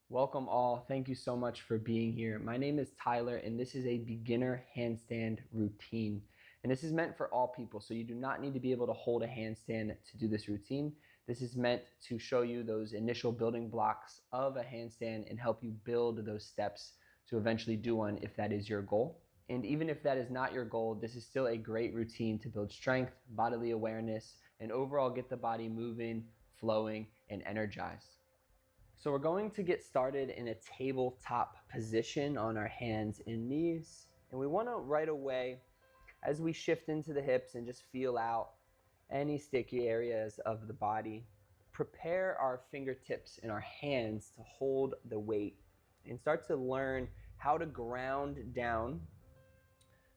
Welcome all. Thank you so much for being here. My name is Tyler and this is a beginner handstand routine. And this is meant for all people, so you do not need to be able to hold a handstand to do this routine. This is meant to show you those initial building blocks of a handstand and help you build those steps to eventually do one if that is your goal. And even if that is not your goal, this is still a great routine to build strength, bodily awareness, and overall get the body moving, flowing, and energized. So we're going to get started in a tabletop position on our hands and knees. And we want to right away, as we shift into the hips and just feel out any sticky areas of the body, prepare our fingertips and our hands to hold the weight and start to learn how to ground down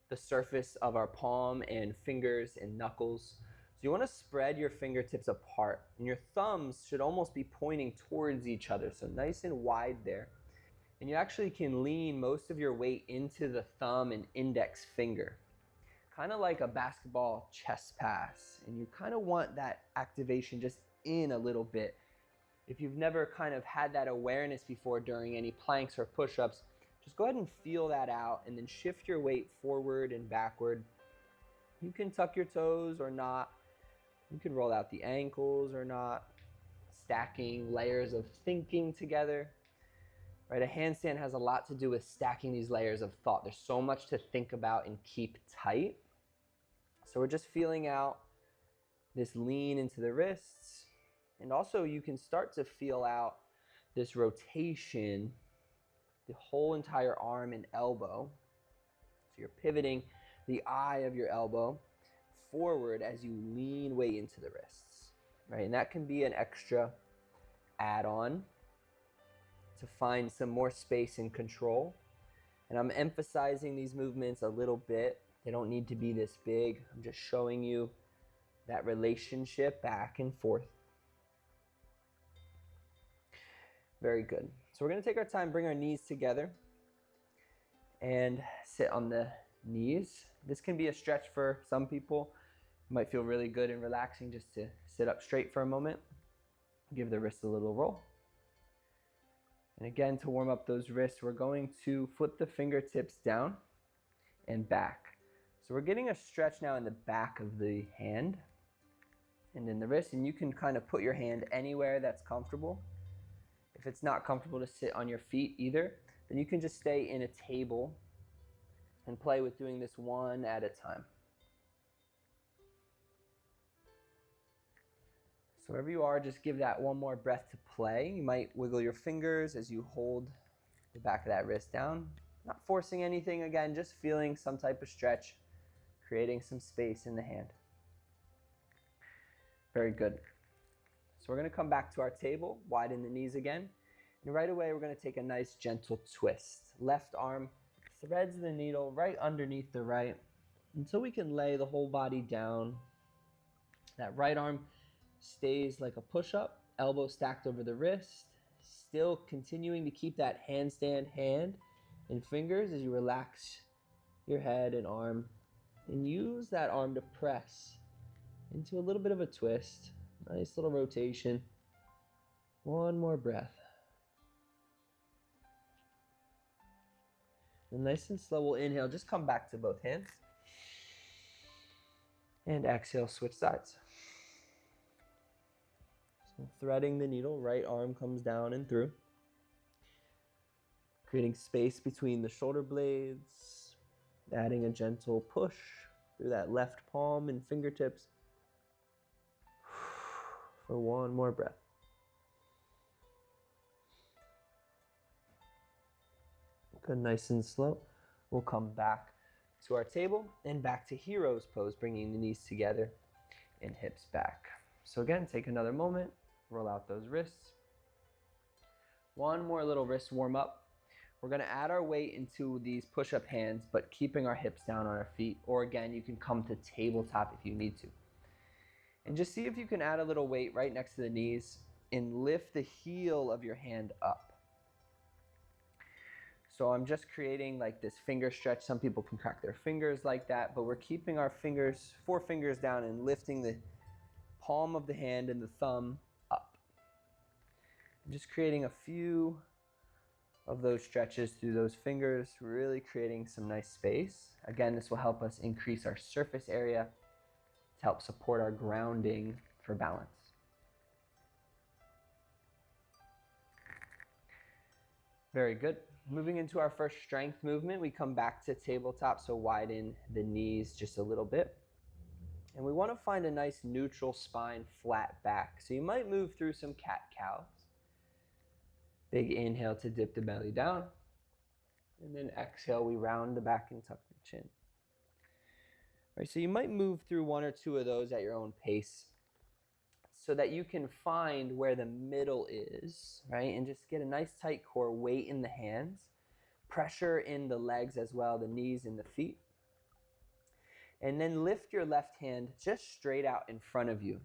the surface of our palm and fingers and knuckles. So you want to spread your fingertips apart, and your thumbs should almost be pointing towards each other, so nice and wide there. And you actually can lean most of your weight into the thumb and index finger, kind of like a basketball chest pass. And you kind of want that activation just in a little bit. If you've never kind of had that awareness before during any planks or push-ups, just go ahead and feel that out and then shift your weight forward and backward. You can tuck your toes or not. You can roll out the ankles or not. Stacking layers of thinking together. Right? A handstand has a lot to do with stacking these layers of thought. There's so much to think about and keep tight. So we're just feeling out this lean into the wrists. And also you can start to feel out this rotation, the whole entire arm and elbow. So you're pivoting the eye of your elbow forward as you lean way into the wrists, right? And that can be an extra add-on to find some more space and control. And I'm emphasizing these movements a little bit. They don't need to be this big. I'm just showing you that relationship back and forth. Very good. So we're going to take our time, bring our knees together and sit on the knees. This can be a stretch for some people. It might feel really good and relaxing just to sit up straight for a moment. Give the wrists a little roll. And again, to warm up those wrists, we're going to flip the fingertips down and back. So we're getting a stretch now in the back of the hand and in the wrist, and you can kind of put your hand anywhere that's comfortable. If it's not comfortable to sit on your feet either, then you can just stay in a table and play with doing this one at a time. So wherever you are, just give that one more breath to play. You might wiggle your fingers as you hold the back of that wrist down. Not forcing anything, again, just feeling some type of stretch, creating some space in the hand. Very good. So we're going to come back to our table, widen the knees again. And right away, we're going to take a nice gentle twist. Left arm threads the needle right underneath the right until we can lay the whole body down. That right arm stays like a push-up, elbow stacked over the wrist, still continuing to keep that handstand hand and fingers as you relax your head and arm, and use that arm to press into a little bit of a twist. Nice little rotation. One more breath. And nice and slow, we'll inhale, just come back to both hands. And exhale, switch sides. So threading the needle, right arm comes down and through. Creating space between the shoulder blades. Adding a gentle push through that left palm and fingertips. For one more breath. Good, nice and slow. We'll come back to our table and back to hero's pose, bringing the knees together and hips back. So again, take another moment, roll out those wrists. One more little wrist warm up. We're gonna add our weight into these push-up hands, but keeping our hips down on our feet, or again, you can come to tabletop if you need to. And just see if you can add a little weight right next to the knees and lift the heel of your hand up. So I'm just creating like this finger stretch. Some people can crack their fingers like that, but we're keeping our fingers, 4 fingers down and lifting the palm of the hand and the thumb up. I'm just creating a few of those stretches through those fingers, really creating some nice space. Again, this will help us increase our surface area to help support our grounding for balance. Very good. Moving into our first strength movement, we come back to tabletop, so widen the knees just a little bit. And we want to find a nice neutral spine, flat back. So you might move through some cat-cows. Big inhale to dip the belly down. And then exhale, we round the back and tuck the chin. All right, so you might move through one or two of those at your own pace so that you can find where the middle is, right? And just get a nice tight core, weight in the hands, pressure in the legs as well, the knees and the feet. And then lift your left hand just straight out in front of you.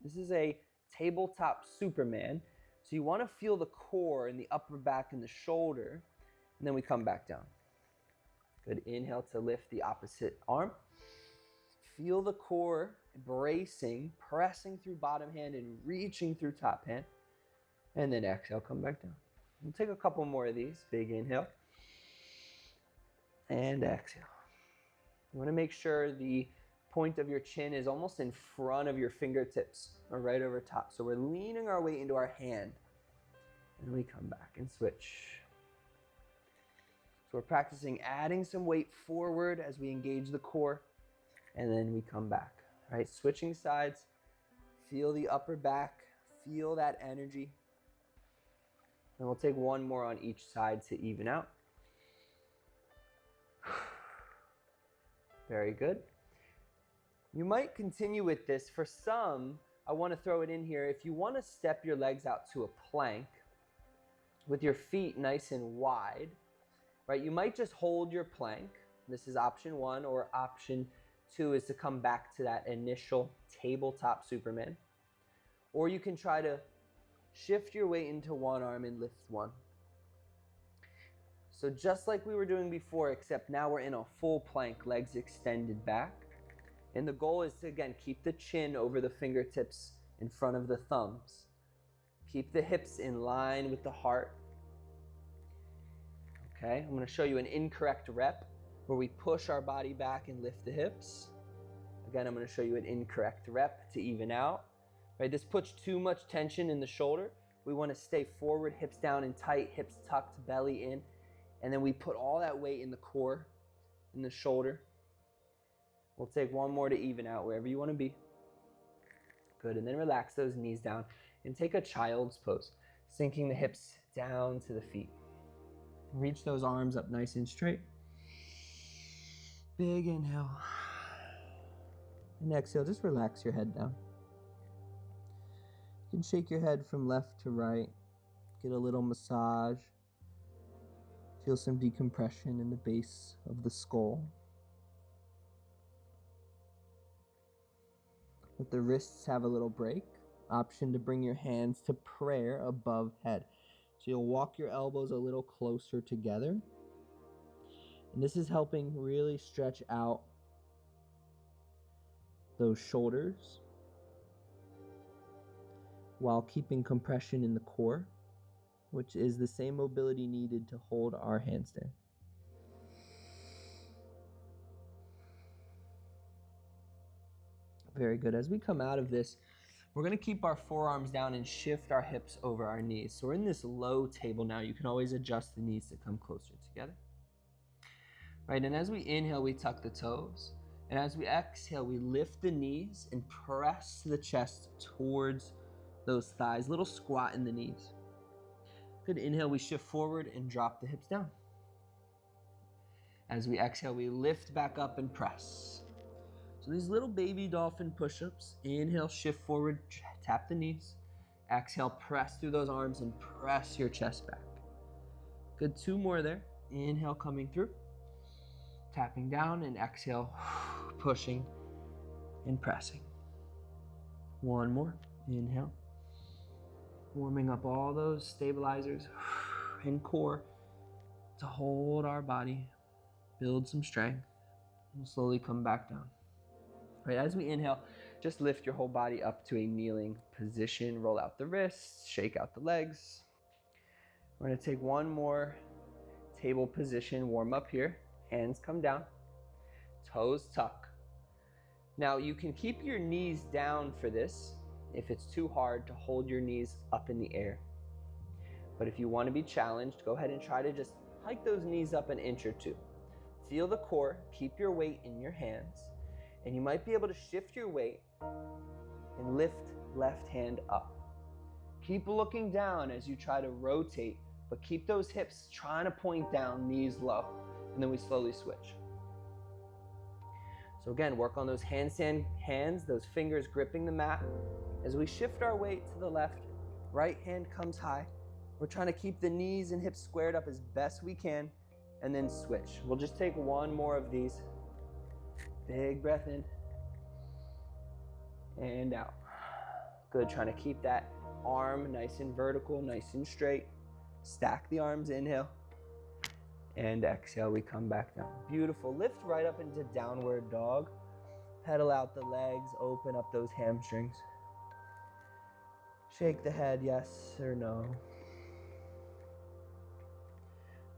This is a tabletop Superman. So you want to feel the core in the upper back and the shoulder, and then we come back down. Good, inhale to lift the opposite arm. Feel the core bracing, pressing through bottom hand and reaching through top hand. And then exhale, come back down. We'll take a couple more of these. Big inhale. And exhale. You want to make sure the point of your chin is almost in front of your fingertips or right over top. So we're leaning our weight into our hand. And we come back and switch. So we're practicing adding some weight forward as we engage the core. And then we come back, right? Switching sides. Feel the upper back. Feel that energy. And we'll take one more on each side to even out. Very good. You might continue with this. For some, I want to throw it in here. If you want to step your legs out to a plank with your feet nice and wide, right? You might just hold your plank. This is option one, or option two is to come back to that initial tabletop Superman. Or you can try to shift your weight into one arm and lift one. So just like we were doing before, except now we're in a full plank, legs extended back. And the goal is to, again, keep the chin over the fingertips in front of the thumbs. Keep the hips in line with the heart. Okay, I'm going to show you an incorrect rep where we push our body back and lift the hips. Again, I'm going to show you an incorrect rep to even out. Right, this puts too much tension in the shoulder. We want to stay forward, hips down and tight, hips tucked, belly in. And then we put all that weight in the core, in the shoulder. We'll take one more to even out wherever you want to be. Good, and then relax those knees down and take a child's pose, sinking the hips down to the feet. Reach those arms up nice and straight. Big inhale. And exhale, just relax your head down. You can shake your head from left to right, get a little massage, feel some decompression in the base of the skull. Let the wrists have a little break. Option to bring your hands to prayer above head. So you'll walk your elbows a little closer together. And this is helping really stretch out those shoulders while keeping compression in the core, which is the same mobility needed to hold our handstand. Very good. As we come out of this, we're going to keep our forearms down and shift our hips over our knees. So we're in this low table now. You can always adjust the knees to come closer together. Right, and as we inhale, we tuck the toes. And as we exhale, we lift the knees and press the chest towards those thighs. Little squat in the knees. Good. Inhale, we shift forward and drop the hips down. As we exhale, we lift back up and press. So these little baby dolphin push-ups. Inhale, shift forward, tap the knees. Exhale, press through those arms and press your chest back. Good, two more there. Inhale, coming through. Tapping down, and exhale, pushing and pressing. One more. Inhale. Warming up all those stabilizers and core to hold our body, build some strength, and slowly come back down. Right, as we inhale, just lift your whole body up to a kneeling position. Roll out the wrists, shake out the legs. We're gonna take one more table position, warm up here. Hands come down, toes tuck. Now you can keep your knees down for this if it's too hard to hold your knees up in the air. But if you want to be challenged, go ahead and try to just hike those knees up an inch or two. Feel the core, keep your weight in your hands, and you might be able to shift your weight and lift left hand up. Keep looking down as you try to rotate, but keep those hips trying to point down, knees low, and then we slowly switch. So again, work on those handstand hands, those fingers gripping the mat. As we shift our weight to the left, right hand comes high. We're trying to keep the knees and hips squared up as best we can, and then switch. We'll just take one more of these. Big breath in and out. Good, trying to keep that arm nice and vertical, nice and straight. Stack the arms, inhale, and exhale, we come back down. Beautiful, lift right up into downward dog. Pedal out the legs, open up those hamstrings. Shake the head, yes or no.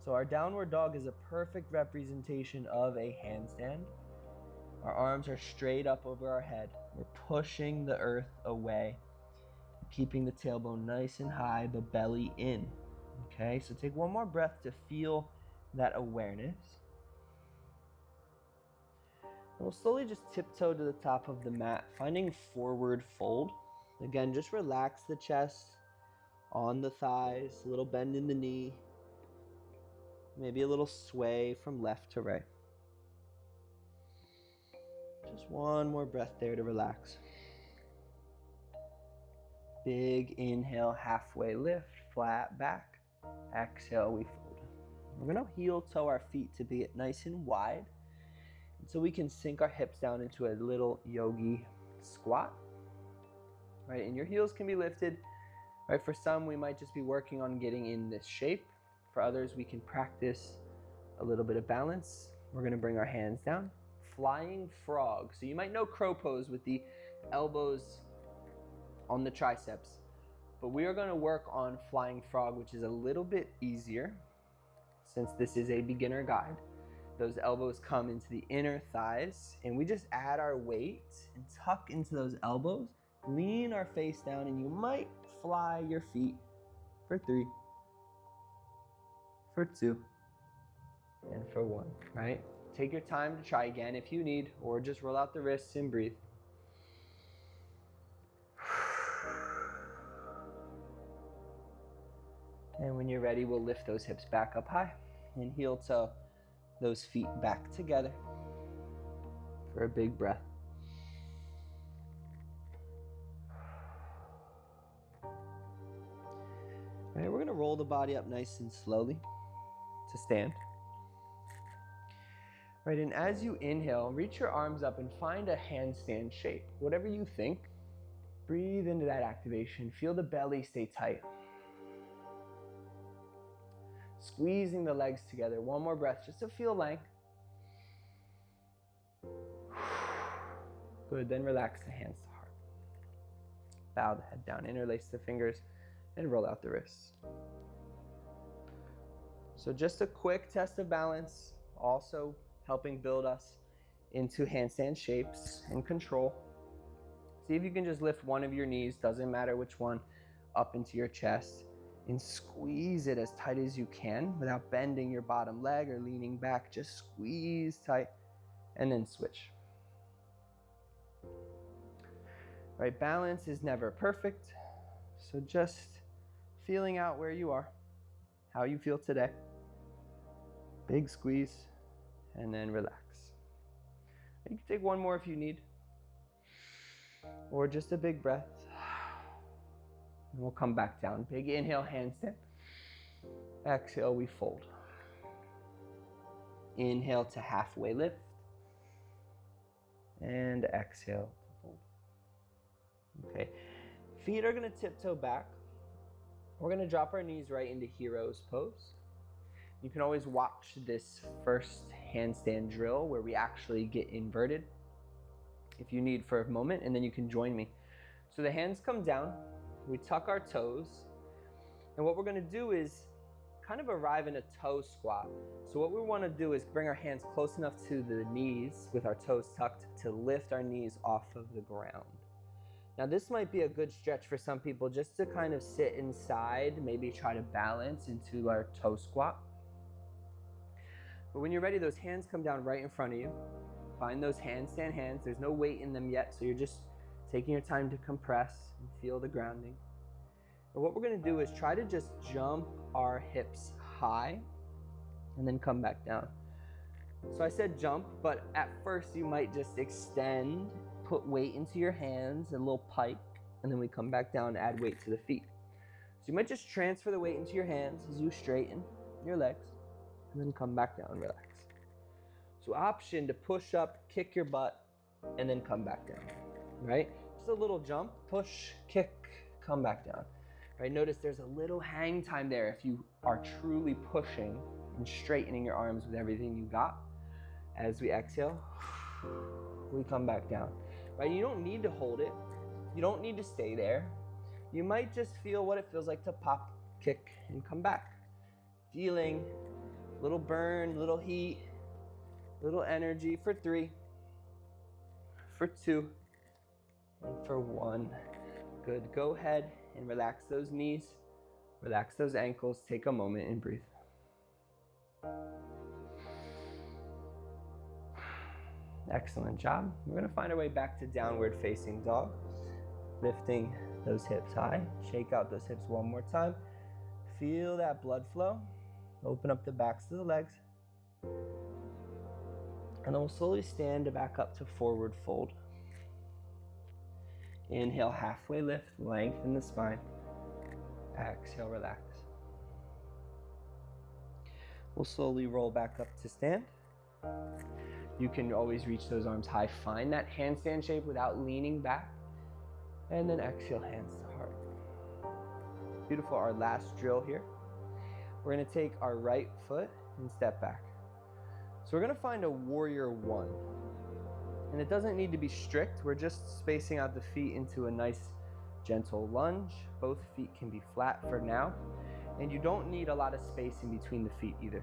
So our downward dog is a perfect representation of a handstand. Our arms are straight up over our head. We're pushing the earth away, keeping the tailbone nice and high, the belly in. Okay, so take one more breath to feel that awareness. And we'll slowly just tiptoe to the top of the mat, finding forward fold. Again, just relax the chest on the thighs, a little bend in the knee, maybe a little sway from left to right. Just one more breath there to relax. Big inhale, halfway lift, flat back. Exhale, we fold. We're gonna heel toe our feet to be nice and wide, and so we can sink our hips down into a little yogi squat. Right, and your heels can be lifted. Right, for some, we might just be working on getting in this shape. For others, we can practice a little bit of balance. We're gonna bring our hands down. Flying frog. So you might know crow pose with the elbows on the triceps, but we are gonna work on flying frog, which is a little bit easier since this is a beginner guide. Those elbows come into the inner thighs, and we just add our weight and tuck into those elbows, lean our face down, and you might fly your feet for 3, for 2, and for 1, right? Take your time to try again if you need, or just roll out the wrists and breathe. And when you're ready, we'll lift those hips back up high and heel toe those feet back together for a big breath. All right, we're gonna roll the body up nice and slowly to stand. Right, and as you inhale, reach your arms up and find a handstand shape. Whatever you think, breathe into that activation. Feel the belly stay tight. Squeezing the legs together. One more breath just to feel length. Good, then relax the hands to heart. Bow the head down, interlace the fingers, and roll out the wrists. So just a quick test of balance, also helping build us into handstand shapes and control. See if you can just lift one of your knees, doesn't matter which one, up into your chest, and squeeze it as tight as you can without bending your bottom leg or leaning back. Just squeeze tight and then switch. Right, balance is never perfect, so just feeling out where you are, how you feel today. Big squeeze and then relax. You can take one more if you need, or just a big breath. And we'll come back down. Big inhale, handstand. Exhale, we fold. Inhale to halfway lift. And exhale to fold. Okay, feet are gonna tiptoe back. We're gonna drop our knees right into hero's pose. You can always watch this first handstand drill where we actually get inverted if you need for a moment, and then you can join me. So the hands come down, we tuck our toes, and what we're gonna do is kind of arrive in a toe squat. So what we want to do is bring our hands close enough to the knees with our toes tucked to lift our knees off of the ground. Now this might be a good stretch for some people just to kind of sit inside, maybe try to balance into our toe squat. But when you're ready, those hands come down right in front of you. Find those handstand hands. There's no weight in them yet, so you're just taking your time to compress and feel the grounding. And what we're gonna do is try to just jump our hips high and then come back down. So I said jump, but at first you might just extend, put weight into your hands, a little pike, and then we come back down and add weight to the feet. So you might just transfer the weight into your hands as you straighten your legs, and then come back down, relax. So option to push up, kick your butt, and then come back down, right? Just a little jump, push, kick, come back down. Right, notice there's a little hang time there if you are truly pushing and straightening your arms with everything you got. As we exhale, we come back down. Right, you don't need to hold it. You don't need to stay there. You might just feel what it feels like to pop, kick, and come back. Feeling a little burn, little heat, little energy for 3, for 2, and for 1. Good, go ahead and relax those knees, relax those ankles, take a moment and breathe. Excellent job. We're gonna find our way back to downward facing dog. Lifting those hips high, shake out those hips one more time. Feel that blood flow. Open up the backs of the legs. And then we'll slowly stand back up to forward fold. Inhale, halfway lift, lengthen the spine. Exhale, relax. We'll slowly roll back up to stand. You can always reach those arms high. Find that handstand shape without leaning back. And then exhale, hands to heart. Beautiful, our last drill here. We're gonna take our right foot and step back. So we're gonna find a warrior 1. And it doesn't need to be strict. We're just spacing out the feet into a nice gentle lunge. Both feet can be flat for now. And you don't need a lot of space in between the feet either.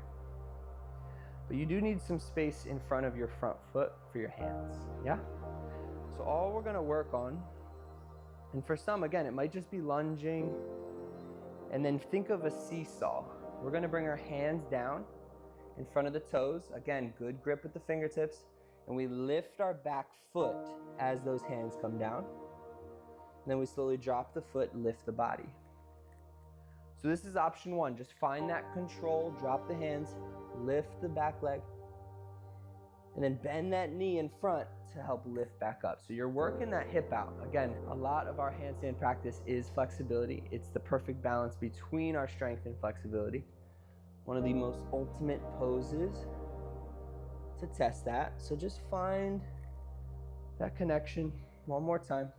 But you do need some space in front of your front foot for your hands, yeah? So all we're gonna work on, and for some, again, it might just be lunging, and then think of a seesaw. We're gonna bring our hands down in front of the toes. Again, good grip with the fingertips. And we lift our back foot as those hands come down. And then we slowly drop the foot, lift the body. So this is option 1. Just find that control, drop the hands, lift the back leg, and then bend that knee in front to help lift back up. So you're working that hip out. Again, a lot of our handstand practice is flexibility. It's the perfect balance between our strength and flexibility. One of the most ultimate poses to test that. So just find that connection one more time.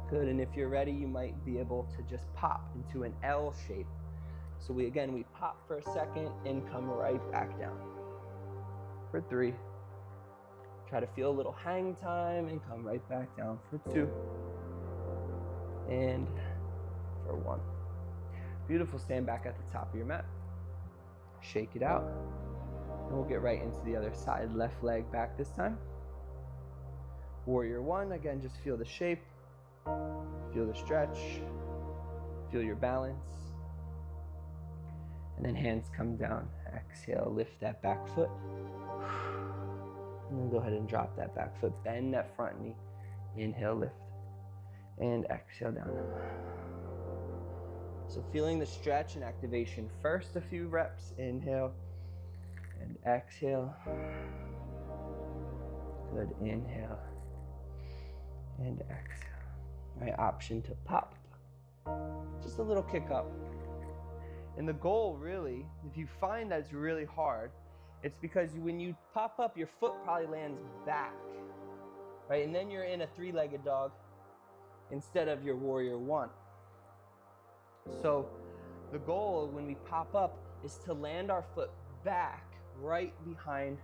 Good, and if you're ready, you might be able to just pop into an L shape. So we pop for a second and come right back down. For 3. Try to feel a little hang time and come right back down for 2. And for 1. Beautiful, stand back at the top of your mat. Shake it out. And we'll get right into the other side, left leg back this time. Warrior 1, again, just feel the shape, feel the stretch, feel your balance. And then hands come down. Exhale, lift that back foot. And then go ahead and drop that back foot. Bend that front knee. Inhale, lift. And exhale down. So feeling the stretch and activation first, a few reps. Inhale and exhale. Good, inhale and exhale. All right, option to pop. Just a little kick up. And the goal really, if you find that it's really hard, it's because when you pop up, your foot probably lands back, right? And then you're in a 3-legged dog instead of your warrior 1. So the goal when we pop up is to land our foot back right behind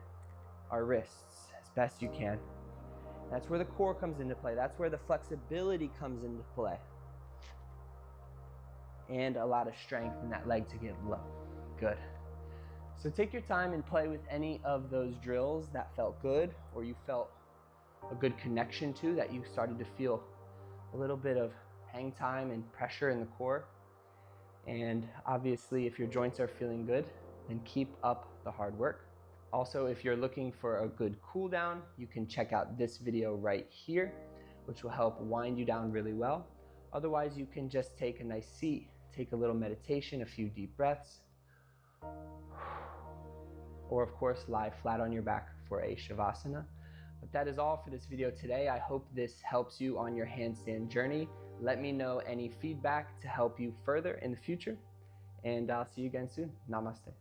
our wrists as best you can. That's where the core comes into play. That's where the flexibility comes into play. and a lot of strength in that leg to get low. Good. So take your time and play with any of those drills that felt good or you felt a good connection to, that you started to feel a little bit of hang time and pressure in the core. And obviously, if your joints are feeling good, then keep up the hard work. Also, if you're looking for a good cool down, you can check out this video right here, which will help wind you down really well. Otherwise, you can just take a nice seat, take a little meditation, a few deep breaths, or of course, lie flat on your back for a Shavasana. But that is all for this video today. I hope this helps you on your handstand journey. Let me know any feedback to help you further in the future, and I'll see you again soon. Namaste.